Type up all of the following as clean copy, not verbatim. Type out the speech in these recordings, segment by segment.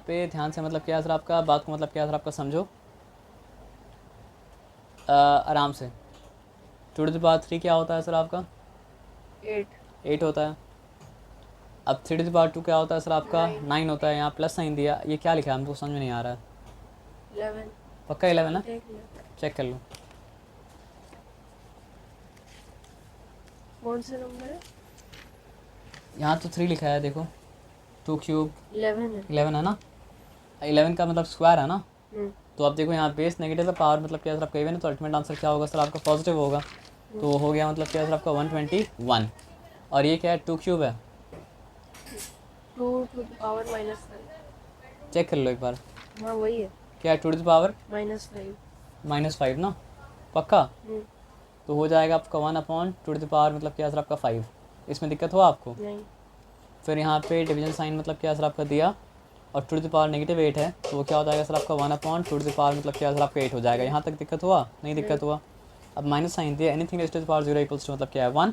पे ध्यान से मतलब क्या सर आपका बात को मतलब क्या सर आपका समझो आराम से। 2 to the power 3 क्या होता है सर आपका? 8 होता है। अब 3 to the power 2 क्या होता है सर आपका? 9 होता है। यहाँ प्लस साइन दिया, ये क्या लिखा है हमको समझ में नहीं आ रहा है। 11 पक्का 11 है? चेक कर लो। कौन सा नंबर है? यहाँ तो 3 लिखा है देखो। 2 क्यूब 11 है ना। 11 का मतलब स्क्वायर है ना। है। तो अब देखो यहाँ बेस नेगेटिव है, पावर मतलब क्या सर आपका इवन है, तो अल्टीमेट आंसर क्या होगा सर आपका? पॉजिटिव होगा। तो हो गया मतलब क्या सर आपका 121। और ये क्या है? 2 क्यूब है। 2 to the power -5। चेक कर लो एक बार। हाँ वही है। क्या है? 2 to the power -5। -5 ना। पक्का। तो हो जाएगा आपका 1/2 मतलब क्या सर आपका 5। इसमें दिक्कत हुआ आपको? नहीं। फिर यहाँ पे डिवीजन साइन मतलब क्या सर आपका दिया, और 2 to the power -8 है, तो वो क्या हो जाएगा सर आपका 1/2 मतलब क्या सर आपका 8 हो जाएगा। यहाँ तक दिक्कत हुआ? नहीं दिक्कत हुआ। अब माइनस साइन दिया, anything raise to the power 0 equals to मतलब क्या है 1।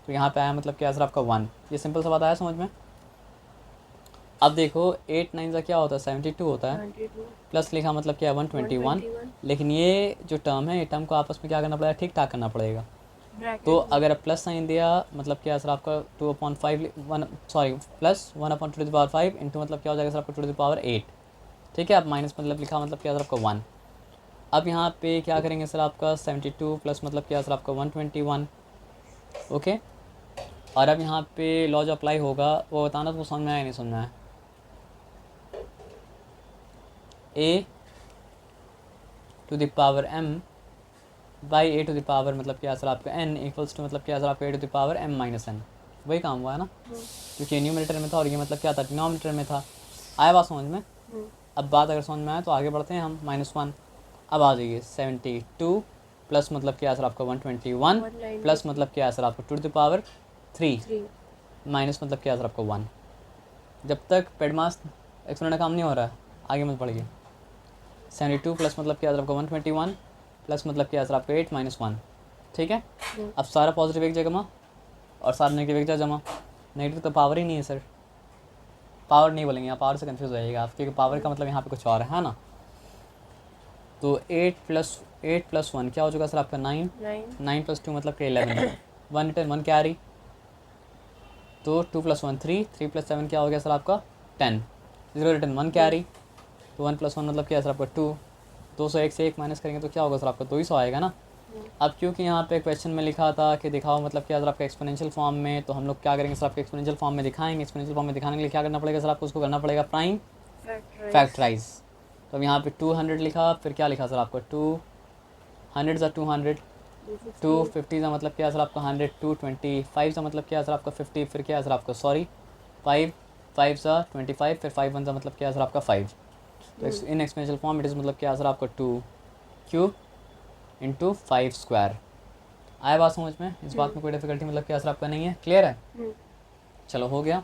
तो यहाँ पे आया मतलब क्या सर आपका 1। ये सिंपल सा बात आया समझ में। अब देखो 8 9 का क्या होता है? 72 होता है। 72 प्लस लिखा मतलब क्या है 121। लेकिन ये जो टर्म है, ये टर्म को आपस में क्या करना पड़ेगा? ठीक ठाक करना पड़ेगा। तो अगर प्लस साइन दिया मतलब क्या सर आपका 2/5 प्लस 1/2 इंटू मतलब क्या हो जाएगा सर आपका 2 to the power 8। ठीक है। अब माइनस मतलब लिखा मतलब क्या सर आपका 1। अब यहाँ पे क्या करेंगे सर आपका 72 प्लस मतलब क्या सर आपका 121। ओके। और अब यहाँ पे लॉ जो अप्लाई होगा वो बताना तो समझ में आया नहीं समझ में आया। a⁴m बाई a⁴ मतलब क्या सर आपका n इक्वल्स टू मतलब क्या सर आपका a⁴m-n। वही काम हुआ है ना, क्योंकि न्यूमरेटर में था और ये मतलब क्या था? डिनोमिनेटर में था। आया बात समझ में? अब बात अगर समझ में आए तो आगे बढ़ते हैं हम। -1। अब आ जाइए 72 प्लस मतलब क्या सर आपका 121 प्लस मतलब क्या सर आपका 2 to the power 3 माइनस मतलब क्या सर आपका 1। जब तक पेडमास एक्सपोनेंट का काम नहीं हो रहा है आगे मत बढ़िए। 72 प्लस मतलब क्या सर आपका 121 प्लस मतलब क्या सर आपका 8 माइनस 1। ठीक है। अब सारा पॉजिटिव एक जगह जमा और सारा नेगेटिव एक जगह जमा। नेगेटिव तो पावर ही नहीं है सर, पावर नहीं बोलेंगे यहाँ, पावर से कंफ्यूज हो जाएगा आप, क्योंकि पावर का मतलब यहाँ पे कुछ और है ना। तो 8 + 1 क्या हो चुका सर आपका 9। 9 + 2 मतलब कि 11। 1 रिटर्न 1 कैरी, तो 2 + 1 3, 3 + 7 क्या हो गया सर आपका 10। 0 रिटर्न 1 कैरी, तो 1 + 1 मतलब क्या है सर आपका 2। 201 से 1 माइनस करेंगे तो क्या होगा सर आपका 200 आएगा ना। अब क्योंकि यहाँ पे क्वेश्चन में लिखा था कि दिखाओ मतलब क्या सर आपका एक्सपोनेंशियल फॉर्म में, तो हम लोग क्या करेंगे सर आपके एक्सपोनेंशियल फॉर्म में दिखाएंगे। एक्सपोनेंशियल फॉर्म में दिखाने के लिए क्या करना पड़ेगा सर आपको? उसको करना पड़ेगा प्राइम फैक्टराइज। तो अब यहाँ पे 200 लिखा, फिर क्या लिखा सर आपका 200 सा 200, 250 का मतलब क्या है सर आपका 100, 225 का मतलब क्या है सर आपका 50, फिर क्या है सर आपका 5 5 सा 25, फिर 5 1 सा मतलब क्या है सर आपका 5। तो in exponential form it is मतलब क्या है सर आपका 2³ इंटू 5²। आया बात समझ में? इस बात में कोई डिफिकल्टी मतलब क्या सर आपका नहीं है? क्लियर है? चलो हो गया।